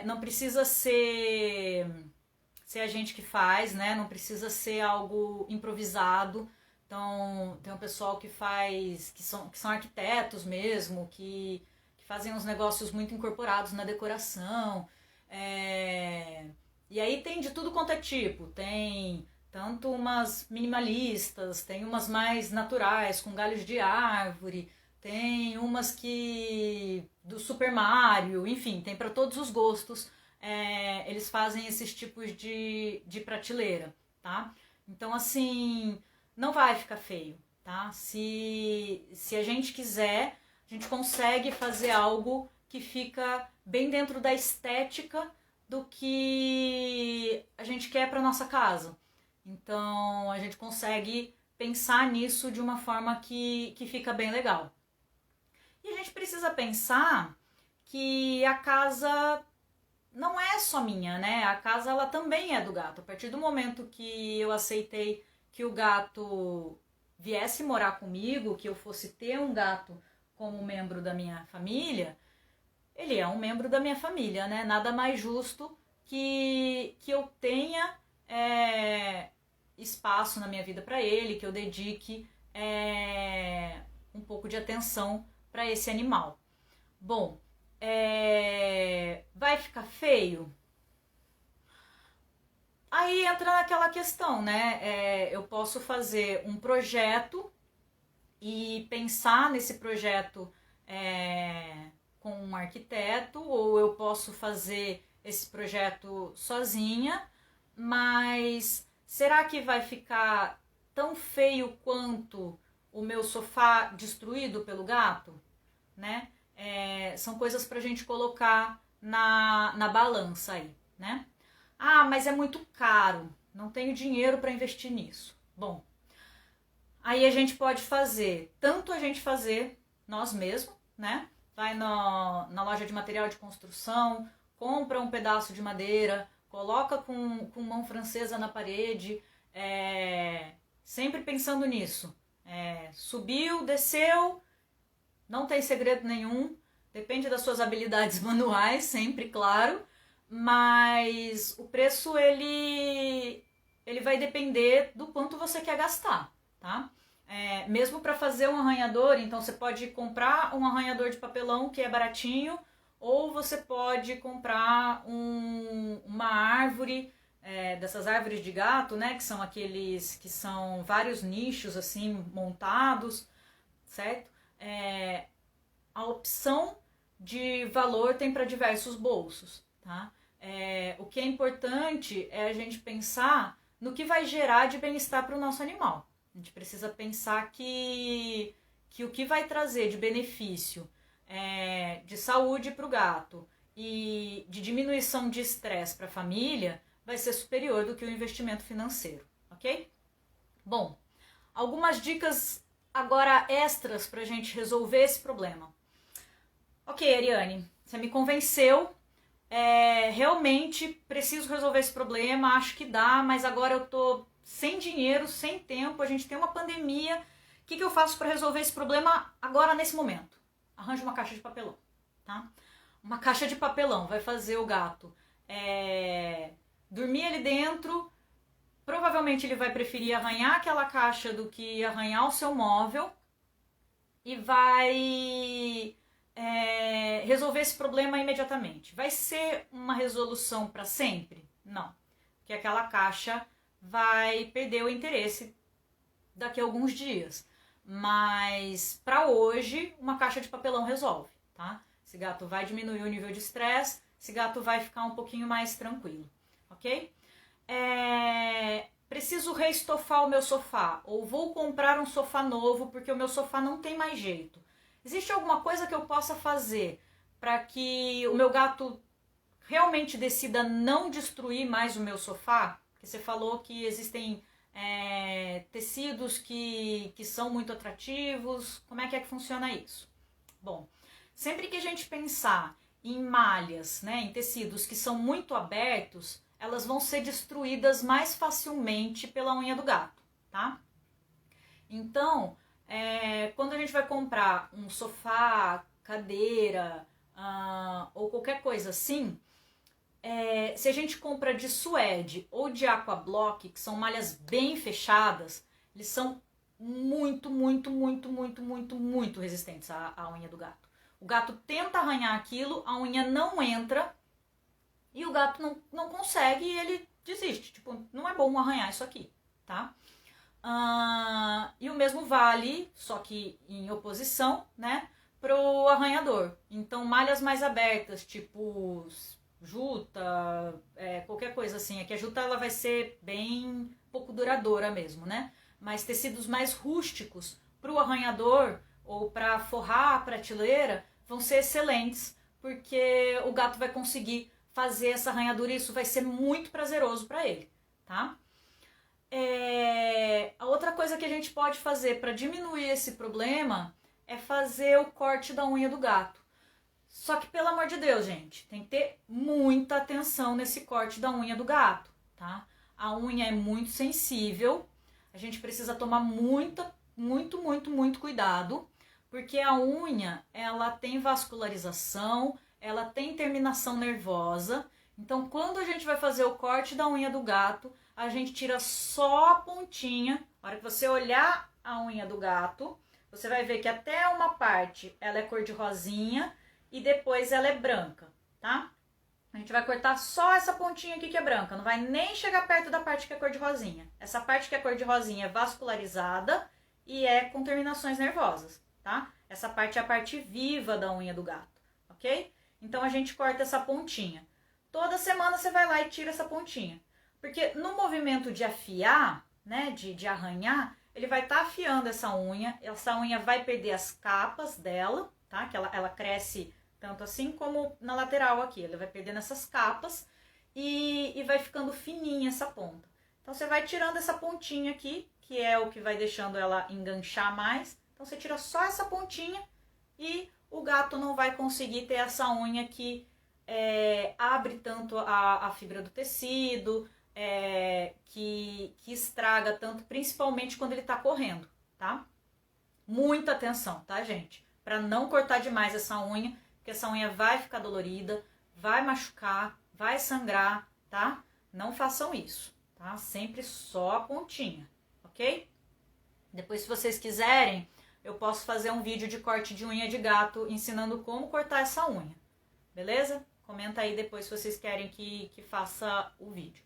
Não precisa ser a gente que faz, né? Não precisa ser algo improvisado. Então, tem um pessoal que faz, que são arquitetos mesmo, que fazem uns negócios muito incorporados na decoração. E aí tem de tudo quanto é tipo. Tem tanto umas minimalistas, tem umas mais naturais, com galhos de árvore, tem umas que do Super Mario, enfim, tem para todos os gostos. Eles fazem esses tipos de prateleira, tá? Então, assim, não vai ficar feio, tá? Se a gente quiser, a gente consegue fazer algo que fica bem dentro da estética do que a gente quer para nossa casa. Então, a gente consegue pensar nisso de uma forma que fica bem legal. E a gente precisa pensar que a casa não é só minha, né? A casa, ela também é do gato. A partir do momento que eu aceitei que o gato viesse morar comigo, que eu fosse ter um gato como membro da minha família, ele é um membro da minha família, né? Nada mais justo que eu tenha espaço na minha vida para ele, que eu dedique um pouco de atenção para esse animal. Bom, vai ficar feio? Aí entra naquela questão, né? Eu posso fazer um projeto e pensar nesse projeto com um arquiteto, ou eu posso fazer esse projeto sozinha, mas será que vai ficar tão feio quanto o meu sofá destruído pelo gato? Né? São coisas pra gente colocar na balança aí, né? Ah, mas é muito caro, não tenho dinheiro para investir nisso. Bom, aí a gente pode fazer, tanto a gente fazer nós mesmos, né? Vai na loja de material de construção, compra um pedaço de madeira, coloca com mão francesa na parede, sempre pensando nisso. Subiu, desceu, não tem segredo nenhum, depende das suas habilidades manuais, sempre, claro, mas o preço ele vai depender do quanto você quer gastar, tá? Mesmo para fazer um arranhador, então você pode comprar um arranhador de papelão que é baratinho, ou você pode comprar uma árvore, dessas árvores de gato, né, que são aqueles que são vários nichos assim montados, certo? A opção de valor tem para diversos bolsos, tá? O que é importante é a gente pensar no que vai gerar de bem-estar para o nosso animal. A gente precisa pensar que o que vai trazer de benefício de saúde para o gato e de diminuição de estresse para a família vai ser superior do que o investimento financeiro, ok? Bom, algumas dicas agora extras para a gente resolver esse problema. Ok, Ariane, você me convenceu, realmente preciso resolver esse problema, acho que dá, mas agora eu tô sem dinheiro, sem tempo, a gente tem uma pandemia, o que eu faço para resolver esse problema agora, nesse momento? Arranje uma caixa de papelão, tá? Uma caixa de papelão vai fazer o gato dormir ali dentro, provavelmente provavelmente ele vai preferir arranhar aquela caixa do que arranhar o seu móvel e vai resolver esse problema imediatamente. Vai ser uma resolução para sempre? Não, porque aquela caixa vai perder o interesse daqui a alguns dias. Mas para hoje, uma caixa de papelão resolve, tá? Esse gato vai diminuir o nível de estresse, esse gato vai ficar um pouquinho mais tranquilo, ok? Preciso reestofar o meu sofá, ou vou comprar um sofá novo porque o meu sofá não tem mais jeito. Existe alguma coisa que eu possa fazer para que o meu gato realmente decida não destruir mais o meu sofá? Porque você falou que existem tecidos que são muito atrativos. Como é que funciona isso? Bom, sempre que a gente pensar em malhas, né, em tecidos que são muito abertos, elas vão ser destruídas mais facilmente pela unha do gato, tá? Então, quando a gente vai comprar um sofá, cadeira ou qualquer coisa assim, se a gente compra de suede ou de aquablock, que são malhas bem fechadas, eles são muito, muito, muito, muito, muito, muito resistentes à unha do gato. O gato tenta arranhar aquilo, a unha não entra e o gato não consegue e ele desiste. Tipo, não é bom arranhar isso aqui, tá? E o mesmo vale, só que em oposição, né, pro arranhador. Então, malhas mais abertas, tipo juta, qualquer coisa assim. Aqui a juta ela vai ser bem pouco duradoura mesmo, né? Mas tecidos mais rústicos pro arranhador ou para forrar a prateleira vão ser excelentes, porque o gato vai conseguir fazer essa arranhadura e isso vai ser muito prazeroso para ele, tá? A outra coisa que a gente pode fazer para diminuir esse problema é fazer o corte da unha do gato. Só que, pelo amor de Deus, gente, tem que ter muita atenção nesse corte da unha do gato, tá? A unha é muito sensível, a gente precisa tomar muito, muito cuidado, porque a unha, ela tem vascularização, ela tem terminação nervosa. Então, quando a gente vai fazer o corte da unha do gato, a gente tira só a pontinha. Na hora que você olhar a unha do gato, você vai ver que até uma parte ela é cor de rosinha e depois ela é branca, tá? A gente vai cortar só essa pontinha aqui que é branca, não vai nem chegar perto da parte que é cor de rosinha. Essa parte que é cor de rosinha é vascularizada e é com terminações nervosas, tá? Essa parte é a parte viva da unha do gato, ok? Então a gente corta essa pontinha. Toda semana você vai lá e tira essa pontinha. Porque no movimento de afiar, né, de arranhar, ele vai estar afiando essa unha vai perder as capas dela, tá? Que ela cresce tanto assim como na lateral aqui, ela vai perdendo essas capas e vai ficando fininha essa ponta. Então você vai tirando essa pontinha aqui, que é o que vai deixando ela enganchar mais. Então você tira só essa pontinha e o gato não vai conseguir ter essa unha que abre tanto a fibra do tecido, que estraga tanto, principalmente quando ele tá correndo, tá? Muita atenção, tá, gente? Pra não cortar demais essa unha, porque essa unha vai ficar dolorida, vai machucar, vai sangrar, tá? Não façam isso, tá? Sempre só a pontinha, ok? Depois, se vocês quiserem, eu posso fazer um vídeo de corte de unha de gato ensinando como cortar essa unha, beleza? Comenta aí depois se vocês querem que faça o vídeo.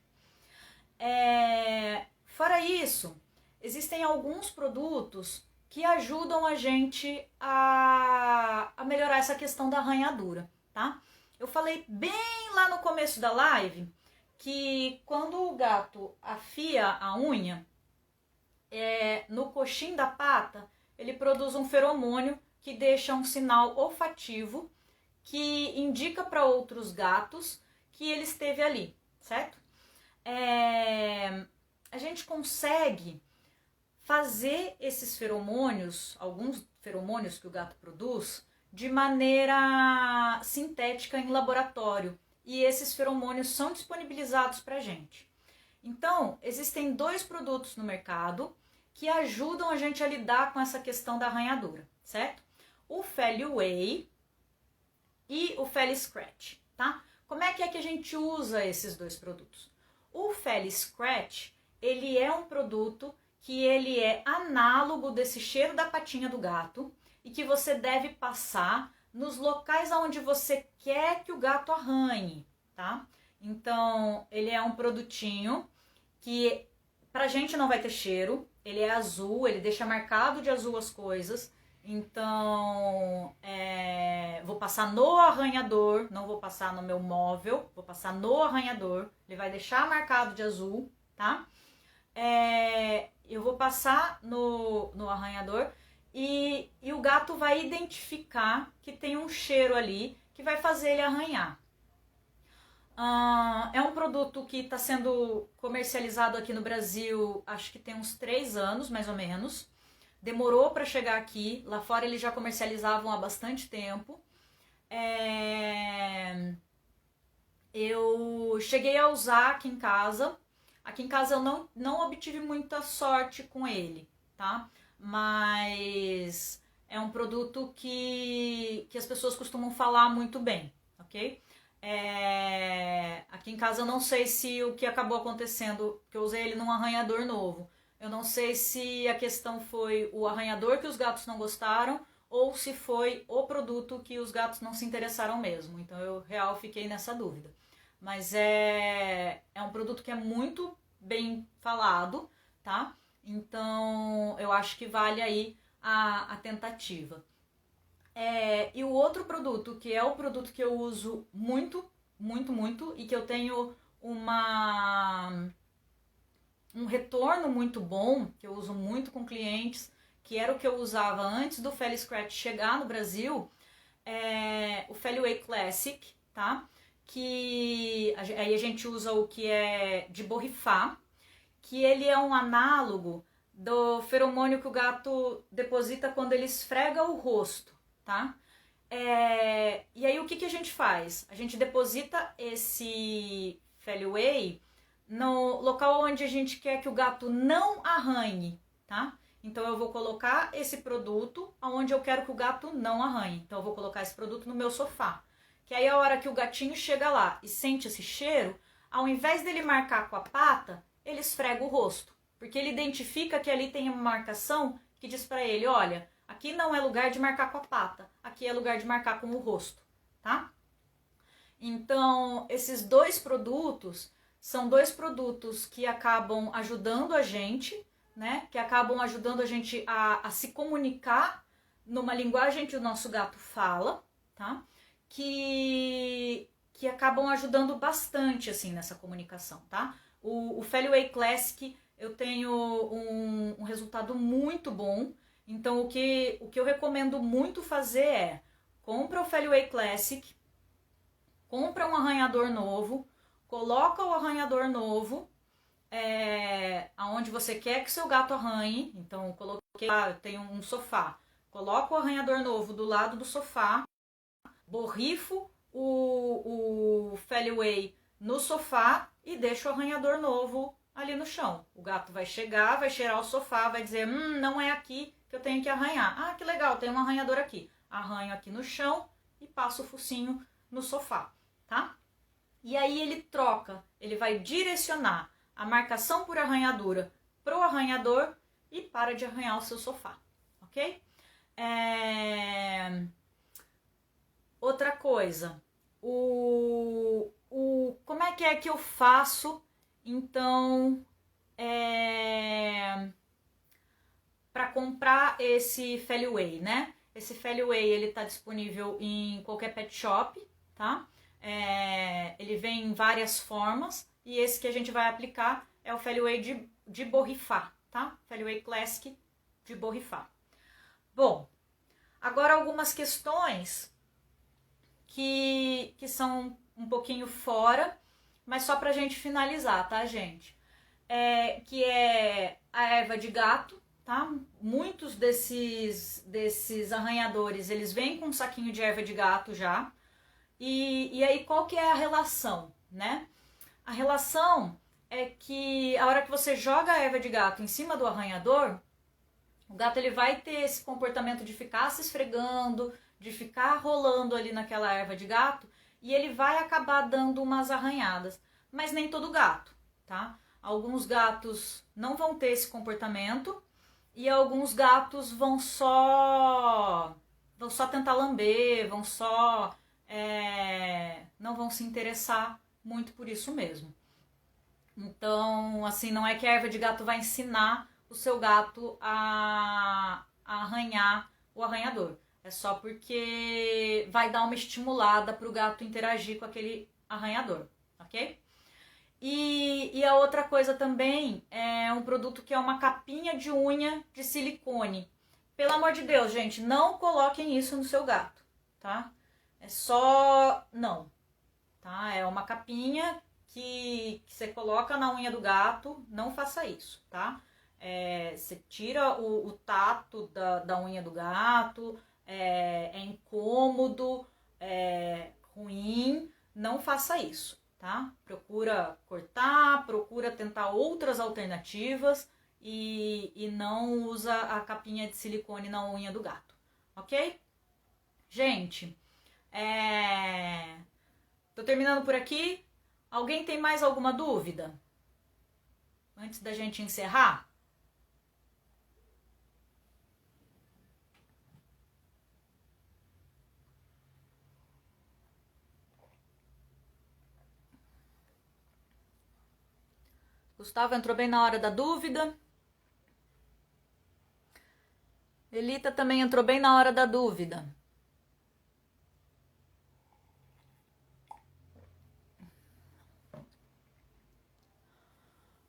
Fora isso, existem alguns produtos que ajudam a gente a melhorar essa questão da arranhadura, tá? Eu falei bem lá no começo da live que quando o gato afia a unha, no coxim da pata, ele produz um feromônio que deixa um sinal olfativo que indica para outros gatos que ele esteve ali, certo? A gente consegue fazer esses feromônios, alguns feromônios que o gato produz, de maneira sintética em laboratório. E esses feromônios são disponibilizados para a gente. Então, existem 2 produtos no mercado que ajudam a gente a lidar com essa questão da arranhadura, certo? O Feli Whey e o Feli Scratch, tá? Como é que a gente usa esses 2 produtos? O Feli Scratch, ele é um produto que ele é análogo desse cheiro da patinha do gato e que você deve passar nos locais onde você quer que o gato arranhe, tá? Então, ele é um produtinho que pra gente não vai ter cheiro, ele é azul, ele deixa marcado de azul as coisas. Então, vou passar no arranhador, não vou passar no meu móvel, vou passar no arranhador, ele vai deixar marcado de azul, tá? Eu vou passar no arranhador e o gato vai identificar que tem um cheiro ali que vai fazer ele arranhar. É um produto que está sendo comercializado aqui no Brasil, acho que tem uns 3 anos, mais ou menos. Demorou para chegar aqui, lá fora eles já comercializavam há bastante tempo. Eu cheguei a usar aqui em casa. Aqui em casa eu não obtive muita sorte com ele, tá? Mas é um produto que as pessoas costumam falar muito bem, ok? Aqui em casa eu não sei se o que acabou acontecendo, que eu usei ele num arranhador novo. Eu não sei se a questão foi o arranhador que os gatos não gostaram ou se foi o produto que os gatos não se interessaram mesmo. Então eu real fiquei nessa dúvida. Mas é um produto que é muito bem falado, tá? Então eu acho que vale aí a tentativa. E o outro produto, que é o produto que eu uso muito, muito, muito, e que eu tenho um retorno muito bom, que eu uso muito com clientes, que era o que eu usava antes do Feli Scratch chegar no Brasil, o Feliway Classic, tá? Que aí a gente usa o que é de borrifar, que ele é um análogo do feromônio que o gato deposita quando ele esfrega o rosto, tá? E aí o que a gente faz? A gente deposita esse Feliway no local onde a gente quer que o gato não arranhe, tá? Então eu vou colocar esse produto onde eu quero que o gato não arranhe. Então eu vou colocar esse produto no meu sofá. Que aí a hora que o gatinho chega lá e sente esse cheiro, ao invés dele marcar com a pata, ele esfrega o rosto. Porque ele identifica que ali tem uma marcação que diz pra ele, olha, aqui não é lugar de marcar com a pata, aqui é lugar de marcar com o rosto, tá? Então, esses dois produtos são dois produtos que acabam ajudando a gente, né? Que acabam ajudando a gente a se comunicar numa linguagem que o nosso gato fala, tá? Que acabam ajudando bastante, assim, nessa comunicação, tá? O Feliway Classic, eu tenho um resultado muito bom. Então, o que eu recomendo muito fazer é compra o Feliway Classic, compra um arranhador novo, coloca o arranhador novo aonde você quer que seu gato arranhe. Então, coloquei lá, eu tenho um sofá, coloca o arranhador novo do lado do sofá, borrifo o Feliway no sofá e deixo o arranhador novo ali no chão. O gato vai chegar, vai cheirar o sofá, vai dizer, não é aqui que eu tenho que arranhar. Ah, que legal, tem um arranhador aqui. Arranho aqui no chão e passo o focinho no sofá, tá? E aí ele troca, ele vai direcionar a marcação por arranhadura pro arranhador e para de arranhar o seu sofá, ok? Outra coisa, como é que eu faço, então, para comprar esse Feliway, né? Esse Feliway, ele tá disponível em qualquer pet shop, tá? Ele vem em várias formas e esse que a gente vai aplicar é o Feliway de borrifar, tá? Feliway Classic de borrifar. Bom, agora algumas questões que são um pouquinho fora, mas só pra gente finalizar, tá, gente? Que é a erva de gato, tá? Muitos desses arranhadores, eles vêm com um saquinho de erva de gato já. E aí, qual que é a relação, né? A relação é que a hora que você joga a erva de gato em cima do arranhador, o gato ele vai ter esse comportamento de ficar se esfregando, de ficar rolando ali naquela erva de gato, e ele vai acabar dando umas arranhadas. Mas nem todo gato, tá? alguns gatos não vão ter esse comportamento e alguns gatos vão só tentar lamber, não vão se interessar muito por isso mesmo. Então, assim, não é que a erva de gato vai ensinar o seu gato a arranhar o arranhador. É só porque vai dar uma estimulada para o gato interagir com aquele arranhador, ok? E a outra coisa também é um produto que é uma capinha de unha de silicone. Pelo amor de Deus, gente, não coloquem isso no seu gato, tá? É só... não, tá? É uma capinha que você coloca na unha do gato, não faça isso, tá? Você tira o tato da unha do gato, é incômodo, é ruim, não faça isso, tá? Procura cortar, procura tentar outras alternativas e não usa a capinha de silicone na unha do gato, ok? Gente, tô terminando por aqui. Alguém tem mais alguma dúvida? Antes da gente encerrar? Gustavo entrou bem na hora da dúvida. Elita também entrou bem na hora da dúvida.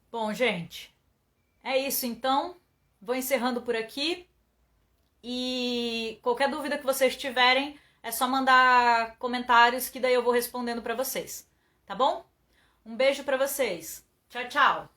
Bom, gente, é isso então. Vou encerrando por aqui. E qualquer dúvida que vocês tiverem, é só mandar comentários que daí eu vou respondendo para vocês. Tá bom? Um beijo para vocês. Tchau, tchau.